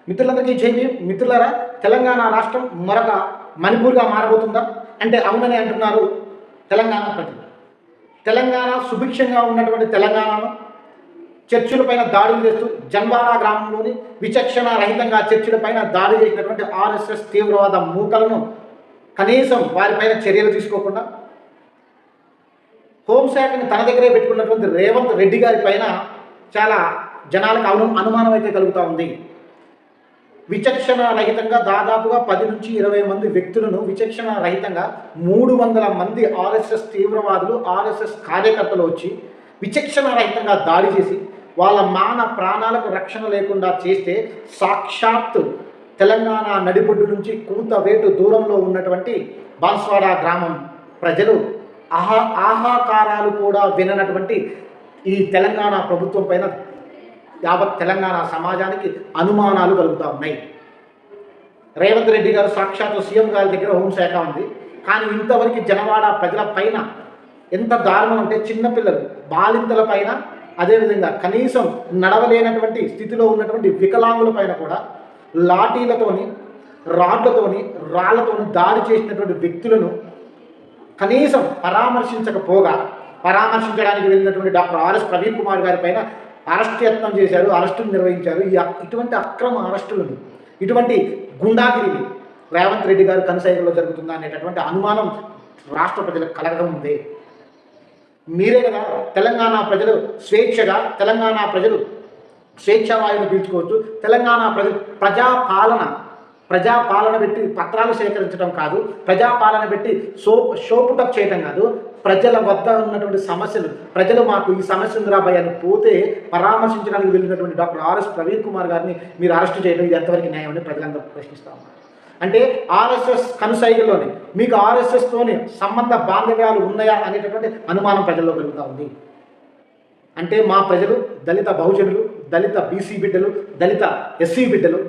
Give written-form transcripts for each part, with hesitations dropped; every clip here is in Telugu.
మిత్రులందరికీ జై భీమ్. మిత్రులారా, తెలంగాణ రాష్ట్రం మరొక మణిపూర్గా మారబోతుందా అంటే అవునని అంటున్నారు తెలంగాణ ప్రజలు. తెలంగాణ సుభిక్షంగా ఉన్నటువంటి తెలంగాణను చర్చిలపైన దాడులు చేస్తూ జన్వాడ గ్రామంలోని విచక్షణ రహితంగా చర్చిలపైన దాడి చేసినటువంటి ఆర్ఎస్ఎస్ తీవ్రవాద మూకలను కనీసం వారిపైన చర్యలు తీసుకోకుండా హోంశాఖని తన దగ్గరే పెట్టుకున్నటువంటి రేవంత్ రెడ్డి గారి పైన చాలా జనాలకు అనుమానం అయితే కలుగుతూ ఉంది. విచక్షణ రహితంగా దాదాపుగా 10 నుంచి 20 మంది వ్యక్తులను విచక్షణ రహితంగా 300 మంది ఆర్ఎస్ఎస్ తీవ్రవాదులు, ఆర్ఎస్ఎస్ కార్యకర్తలు వచ్చి విచక్షణ రహితంగా దాడి చేసి వాళ్ళ ప్రాణాలకు రక్షణ లేకుండా చేస్తే సాక్షాత్తు తెలంగాణ నడిబొడ్డు నుంచి కూతవేటు దూరంలో ఉన్నటువంటి బాన్స్వాడ గ్రామం ప్రజలు ఆహాకారాలు కూడా విననటువంటి ఈ తెలంగాణ ప్రభుత్వం పైన యావత్ తెలంగాణ సమాజానికి అనుమానాలు కలుగుతూ ఉన్నాయి. రేవంత్ రెడ్డి గారు సాక్షాత్తు సీఎం గారి దగ్గర హోంశాఖ ఉంది, కానీ ఇంతవరకు జనవాడ ప్రజల పైన ఎంత దారుణం అంటే చిన్నపిల్లలు బాలింతల పైన, అదేవిధంగా కనీసం నడవలేనటువంటి స్థితిలో ఉన్నటువంటి వికలాంగుల పైన కూడా లాఠీలతోని, రాడ్లతోని, రాళ్లతోని దాడి చేసినటువంటి వ్యక్తులను కనీసం పరామర్శించడానికి వెళ్ళినటువంటి డాక్టర్ ఆర్ఎస్ ప్రవీణ్ కుమార్ గారి పైన అరెస్ట్ యత్నం చేశారు, అరెస్టులు నిర్వహించారు. ఇటువంటి అక్రమ అరెస్టులను, ఇటువంటి గుండాగిరిని రేవంత్ రెడ్డి గారు కనసాగలో జరుగుతుందా అనేటటువంటి అనుమానం రాష్ట్ర ప్రజలకు కలగడం ఉంది. మీరే కదా తెలంగాణ ప్రజలు స్వేచ్ఛావాయువును పీల్చుకోవచ్చు, తెలంగాణ ప్రజలు ప్రజాపాలన పెట్టి పత్రాలు సేకరించడం కాదు, ప్రజాపాలన పెట్టి షోపుటప్ చేయడం కాదు, ప్రజల వద్ద ఉన్నటువంటి సమస్యలు, ప్రజలు మాకు ఈ సమస్య ఉందిరా భయ్ అని పోతే పరామర్శించడానికి వెళ్ళినటువంటి డాక్టర్ ఆర్ఎస్ ప్రవీణ్ కుమార్ గారిని మీరు అరెస్ట్ చేయడం ఇది ఎంతవరకు న్యాయం అని ప్రజలందరూ ప్రశ్నిస్తూ ఉన్నారు. అంటే ఆర్ఎస్ఎస్ కనుసైగల్లోనే మీకు ఆర్ఎస్ఎస్తోని సంబంధ బాంధవ్యాలు ఉన్నాయా అనేటటువంటి అనుమానం ప్రజల్లో కలుగుతూ ఉంది. అంటే మా ప్రజలు దళిత బహుజనులు, దళిత బీసీ బిడ్డలు, దళిత ఎస్సీ బిడ్డలు,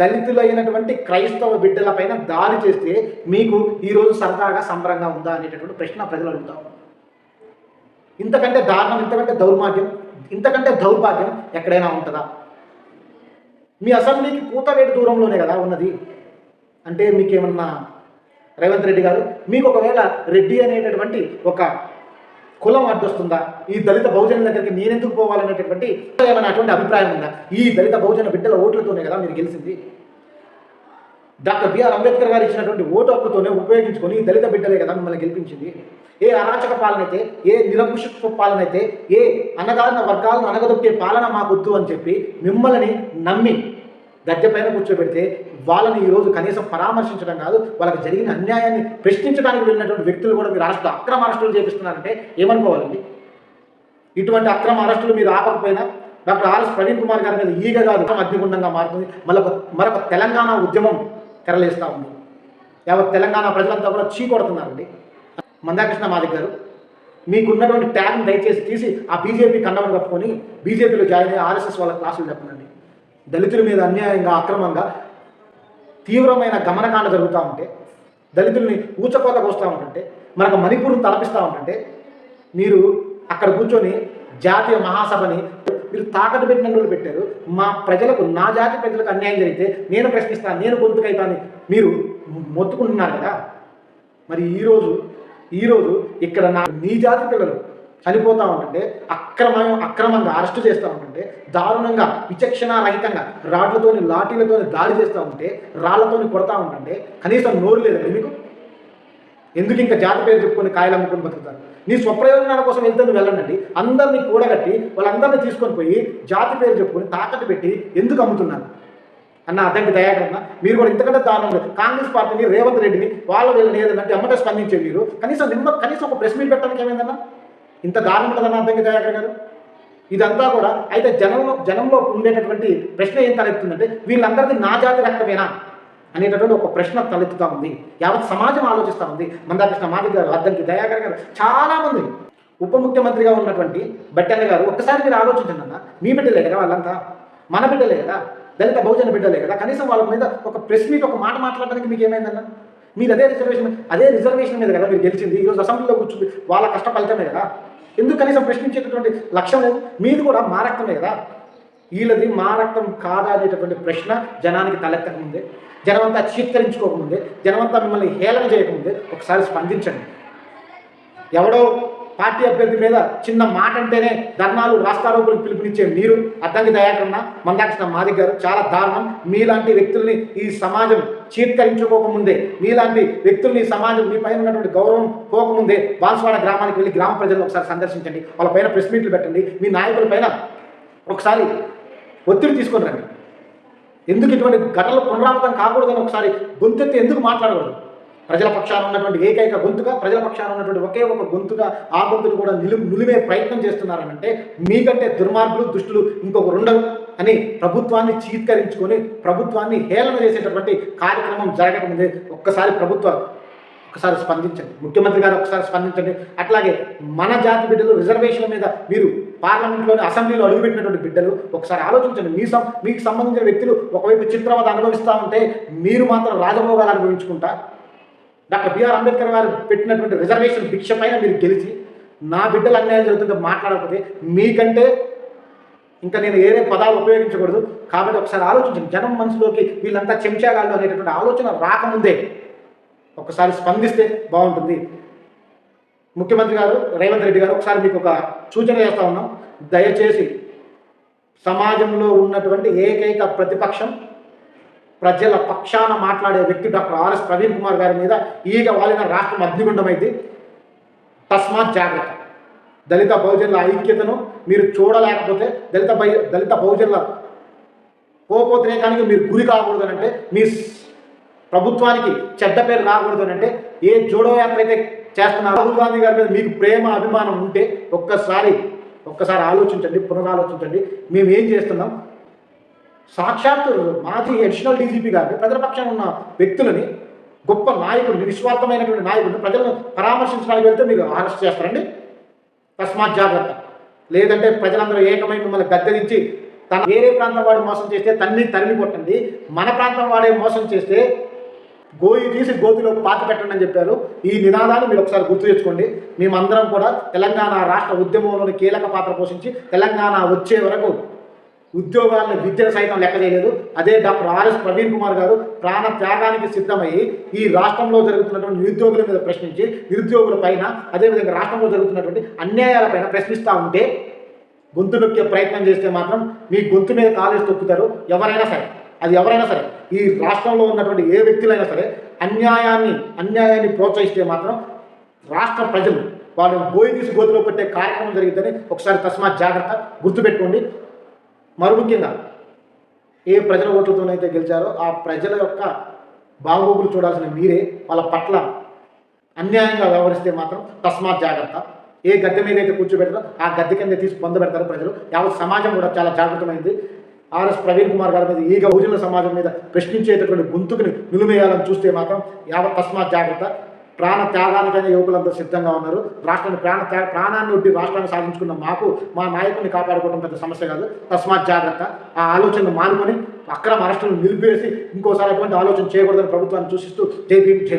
దళితులైనటువంటి క్రైస్తవ బిడ్డల పైన దాడి చేస్తే మీకు ఈరోజు సరదాగా సంబరంగా ఉందా అనేటటువంటి ప్రశ్న ప్రజలు అడుగుతా ఉన్నారు. ఇంతకంటే దారుణం, ఇంతకంటే దౌర్భాగ్యం ఎక్కడైనా ఉంటుందా? మీ అసెంబ్లీకి కూతవేటు దూరంలోనే కదా ఉన్నది. అంటే మీకేమన్నా రేవంత్ రెడ్డి గారు మీకు ఒకవేళ రెడ్డి అనేటటువంటి ఒక కులం అడ్డొస్తుందా? ఈ దళిత బహుజనుల దగ్గరికి నేనెందుకు పోవాలనేటటువంటి ఏమైనటువంటి అభిప్రాయం ఉందా? ఈ దళిత బహుజన బిడ్డల ఓట్లతోనే కదా మీరు గెలిచింది. డాక్టర్ బిఆర్ అంబేద్కర్ గారు ఇచ్చినటువంటి ఓటు హక్కుతోనే ఉపయోగించుకొని ఈ దళిత బిడ్డలే కదా మిమ్మల్ని గెలిపించింది. ఏ అరాచక పాలన అయితే, ఏ నిరంకుశత్వ పాలన అయితే, ఏ అనగారిన వర్గాలను అనగదొక్కే పాలన మాకొద్దు అని చెప్పి మిమ్మల్ని నమ్మి గద్దె పైన కూర్చోబెడితే వాళ్ళని ఈరోజు కనీసం పరామర్శించడం కాదు, వాళ్ళకి జరిగిన అన్యాయాన్ని ప్రశ్నించడానికి వెళ్ళినటువంటి వ్యక్తులు కూడా మీరు అక్రమ అరెస్టులు చేపిస్తున్నారంటే ఏమనుకోవాలండి? ఇటువంటి అక్రమ అరెస్టులు మీరు ఆపకపోయినా డాక్టర్ ఆర్ఎస్ ప్రవీణ్ కుమార్ గారి మీద ఈగ కాదు అగ్నిగుండంగా మారుతుంది. మరొక తెలంగాణ ఉద్యమం తెరలేస్తూ ఉంది. యావత్ తెలంగాణ ప్రజలంతా కూడా చీకొడుతున్నారండి. మందాకృష్ణ మాదిక్ గారు మీకున్నటువంటి ట్యాగ్ని దయచేసి తీసి ఆ బీజేపీ కండవను కప్పుకొని బీజేపీలో జాయిన్ అయ్యి ఆర్ఎస్ఎస్ వాళ్ళ క్లాసులు చెప్పండి. దళితుల మీద అన్యాయంగా, అక్రమంగా తీవ్రమైన గమనకాండ జరుగుతూ ఉంటే, దళితుల్ని ఊచకోత కోస్తూ ఉంటుంటే, మనకు మణిపూర్ను తలపిస్తూ ఉంటుంటే మీరు అక్కడ కూర్చొని జాతీయ మహాసభని మీరు తాకట్టు పెట్టిన రోజులు పెట్టారు. మా ప్రజలకు, నా జాతి ప్రజలకు అన్యాయం జరిగితే నేను ప్రశ్నిస్తాను, నేను గొంతుకైతాను మీరు మొత్తుకుంటున్నారు కదా. మరి ఈరోజు ఇక్కడ నీ జాతి పిల్లలు చనిపోతూ ఉంటుంటే, అక్రమంగా అరెస్టు చేస్తూ ఉంటుంటే, దారుణంగా విచక్షణ రహితంగా రాడ్లతోని, లాఠీలతోని దాడి చేస్తూ ఉంటే, రాళ్లతోని కొడతా ఉంటుంటే కనీసం నోరు లేదండి మీకు? ఎందుకు ఇంకా జాతి పేరు చెప్పుకొని కాయలు అమ్ముకొని బతుకుతారు? నీ స్వప్రయోజనాల కోసం వెళ్తే నువ్వు వెళ్ళండి. అందరినీ కూడగట్టి వాళ్ళందరినీ తీసుకొని పోయి జాతి పేరు చెప్పుకొని తాకట్టు పెట్టి ఎందుకు అమ్ముతున్నారు అన్న అద్దంకి దయాకరణ మీరు కూడా ఇంతకంటే దారుణం లేదు. కాంగ్రెస్ పార్టీని, రేవంత్ రెడ్డిని వీళ్ళని ఏదంటే ఎమ్మటే స్పందించే మీరు కనీసం ఒక ప్రెస్ మీట్ పెట్టడానికి ఏమైందన్నా? ఇంత దారుణం ఉంటుందన్న అద్దంకి దయాకర్ గారు. ఇదంతా కూడా అయితే జనంలో ఉండేటటువంటి ప్రశ్న ఏం తలెత్తుందంటే వీళ్ళందరికీ నా జాతి రక్తమేనా అనేటటువంటి ఒక ప్రశ్న తలెత్తుతూ ఉంది. యావత్ సమాజం ఆలోచిస్తూ ఉంది. మందాకృష్ణ మాదిక్ గారు, అద్దంకి దయాకర్ గారు, చాలామంది ఉప ముఖ్యమంత్రిగా ఉన్నటువంటి బట్టన్న గారు, ఒక్కసారి మీరు ఆలోచించండి అన్న. మీ బిడ్డలే కదా వాళ్ళంతా, మన బిడ్డలే కదా, దళిత బహుజన బిడ్డలే కదా. కనీసం వాళ్ళ మీద ఒక ప్రెస్ మీట్, ఒక మాట మాట్లాడడానికి మీకు ఏమైందన్న? మీరు అదే రిజర్వేషన్ మీద కదా మీరు గెలిచింది. ఈరోజు అసెంబ్లీలో కూర్చుంది వాళ్ళ కష్ట ఫలితమే కదా. ఎందుకు కనీసం ప్రశ్నించేటటువంటి లక్ష్యం లేదు? మీది కూడా మా రక్తమే కదా. వీళ్ళది మా రక్తం కాదా అనేటటువంటి ప్రశ్న జనానికి తలెత్తకముందే, జనమంతా చీత్కరించుకోకముందే, జనమంతా మిమ్మల్ని హేళన చేయకముందే ఒకసారి స్పందించండి. ఎవడో పార్టీ అభ్యర్థి మీద చిన్న మాట అంటేనే ధర్నాలు రాస్తారోకులకు పిలుపునిచ్చే మీరు, అద్దంకి దయాకరణ, మందాకృష్ణ మాదిగ గారు చాలా దారుణం. మీలాంటి వ్యక్తుల్ని ఈ సమాజం చీత్కరించుకోకముందే, మీలాంటి వ్యక్తుల్ని సమాజం మీ పైన ఉన్నటువంటి గౌరవం పోకముందే బాన్స్వాడ గ్రామానికి వెళ్ళి గ్రామ ప్రజలను ఒకసారి సందర్శించండి. వాళ్ళ పైన ప్రెస్ మీట్లు పెట్టండి. మీ నాయకుల పైన ఒకసారి ఒత్తిడి తీసుకొని రండి. ఎందుకు ఇటువంటి ఘటనలు పునరావృతం కాకూడదని ఒకసారి గొంతెత్తి ఎందుకు మాట్లాడకూడదు? ప్రజల పక్షాన ఉన్నటువంటి ఏకైక గొంతుగా, ప్రజల పక్షాన ఉన్నటువంటి ఒకే ఒక గొంతుగా ఆ గొంతును కూడా నిలిమే ప్రయత్నం చేస్తున్నారనంటే మీకంటే దుర్మార్గులు, దుష్టులు ఇంకొకరు ఉండరు అని ప్రభుత్వాన్ని చీత్కరించుకొని ప్రభుత్వాన్ని హేళన చేసేటటువంటి కార్యక్రమం జరగకముందే ఒకసారి స్పందించండి. ముఖ్యమంత్రి గారు ఒకసారి స్పందించండి. అట్లాగే మన జాతి బిడ్డలు రిజర్వేషన్ల మీద మీరు పార్లమెంట్లోని అసెంబ్లీలో అడుగుపెట్టినటువంటి బిడ్డలు ఒకసారి ఆలోచించండి. మీకు సంబంధించిన వ్యక్తులు ఒకవైపు చిత్రవద అనుభవిస్తూ ఉంటే మీరు మాత్రం రాజభోగాలు అనుభవించుకుంటా డాక్టర్ బిఆర్ అంబేద్కర్ గారు పెట్టినటువంటి రిజర్వేషన్ భిక్ష పైన మీరు గెలిచి నా బిడ్డలు అన్యాయం జరుగుతుంటే మాట్లాడకపోతే మీకంటే ఇంకా నేను ఏదే పదాలు ఉపయోగించకూడదు. కాబట్టి ఒకసారి ఆలోచించండి. జనం మనసులోకి వీళ్ళంతా చెంచాగాళ్ళు అనేటటువంటి ఆలోచన రాకముందే ఒకసారి స్పందిస్తే బాగుంటుంది. ముఖ్యమంత్రి గారు రేవంత్ రెడ్డి గారు ఒకసారి మీకు ఒక సూచన చేస్తూ ఉన్నాం. దయచేసి సమాజంలో ఉన్నటువంటి ఏకైక ప్రతిపక్షం, ప్రజల పక్షాన మాట్లాడే వ్యక్తి డాక్టర్ ఆర్ఎస్ ప్రవీణ్ కుమార్ గారి మీద ఈగ వాలిన రాష్ట్రం అగ్నిగుండమైంది. తస్మాత్ జాగ్రత్త. దళిత బహుజనుల ఐక్యతను మీరు చూడలేకపోతే, దళిత బహుజనుల కోపోద్రేకానికి మీరు గురి కాకూడదు అంటే, మీ ప్రభుత్వానికి చెడ్డ పేరు రాకూడదు అంటే, ఏ జోడో యాత్ర అయితే చేస్తున్నారు రాహుల్ గాంధీ గారి మీద మీకు ప్రేమ అభిమానం ఉంటే ఒక్కసారి ఆలోచించండి, పునరాలోచించండి. మేము ఏం చేస్తున్నాం? సాక్షాత్తు మాజీ అడిషనల్ డీజీపీ గారిని, ప్రజల పక్షాన ఉన్న వ్యక్తులని, గొప్ప నాయకుడిని, నిస్వార్థమైనటువంటి నాయకుడిని ప్రజలను పరామర్శించడానికి వెళ్తే మీరు అరెస్ట్ చేస్తారండి. తస్మాత్ జాగ్రత్త. లేదంటే ప్రజలందరూ ఏకమై మిమ్మల్ని గద్దెదించి వేరే ప్రాంతం వాడు మోసం చేస్తే తరిమి కొట్టండి, మన ప్రాంతం వాడే మోసం చేస్తే గోయి తీసి గోతిలో పాతి పెట్టండి అని చెప్పారు. ఈ నినాదాన్ని మీరు ఒకసారి గుర్తు తెచ్చుకోండి. మేమందరం కూడా తెలంగాణ రాష్ట్ర ఉద్యమంలోని కీలక పాత్ర పోషించి తెలంగాణ వచ్చే వరకు ఉద్యోగాలను, విద్యను సైతం లెక్క చేయలేదు. అదే డాక్టర్ ఆర్ఎస్ ప్రవీణ్ కుమార్ గారు ప్రాణ త్యాగానికి సిద్ధమయ్యి ఈ రాష్ట్రంలో జరుగుతున్నటువంటి నిరుద్యోగుల మీద ప్రశ్నించి, నిరుద్యోగుల పైన, అదేవిధంగా రాష్ట్రంలో జరుగుతున్నటువంటి అన్యాయాలపైన ప్రశ్నిస్తూ ఉంటే గొంతు నొక్కే ప్రయత్నం చేస్తే మాత్రం మీ గొంతు మీద కాలేసి తొక్కుతారు ఎవరైనా సరే. ఈ రాష్ట్రంలో ఉన్నటువంటి ఏ వ్యక్తులైనా సరే అన్యాయాన్ని ప్రోత్సహిస్తే మాత్రం రాష్ట్ర ప్రజలు వాళ్ళని గోయి తీసి గోతులో పెట్టే కార్యక్రమం జరిగిందని ఒకసారి తస్మాత్ జాగ్రత్త గుర్తుపెట్టుకోండి. మరి ముఖ్యంగా ఏ ప్రజల ఓట్లతోనైతే గెలిచారో ఆ ప్రజల యొక్క బాగోగులు చూడాల్సిన మీరే వాళ్ళ పట్ల అన్యాయంగా వ్యవహరిస్తే మాత్రం తస్మాత్ జాగ్రత్త. ఏ గద్దె మీద అయితే కూర్చోబెడతారో ఆ గద్దె కింద తీసి పొందబెడతారు ప్రజలు. యావత్ సమాజం కూడా చాలా జాగ్రత్తమైంది. ఆర్ఎస్ ప్రవీణ్ కుమార్ గారి మీద ఈగ బహుజనుల సమాజం మీద ప్రశ్నించేటటువంటి గొంతుకుని నిలుమేయాలని చూస్తే మాత్రం యావత్ తస్మాత్ జాగ్రత్త. ప్రాణ త్యాగానికైనా యువకులంతా సిద్ధంగా ఉన్నారు. ప్రాణాన్ని ఒడ్డి రాష్ట్రాన్ని సాధించుకున్న మాకు మా నాయకుడిని కాపాడుకోవడం పెద్ద సమస్య కాదు. తస్మాత్ జాగ్రత్త. ఆ ఆలోచనను మానుకొని అక్రమ అరెస్టులను నిలిపేసి ఇంకోసారి అటువంటి ఆలోచన చేయకూడదని ప్రభుత్వాన్ని సూచిస్తూ జై భీమ్, జై భారత్.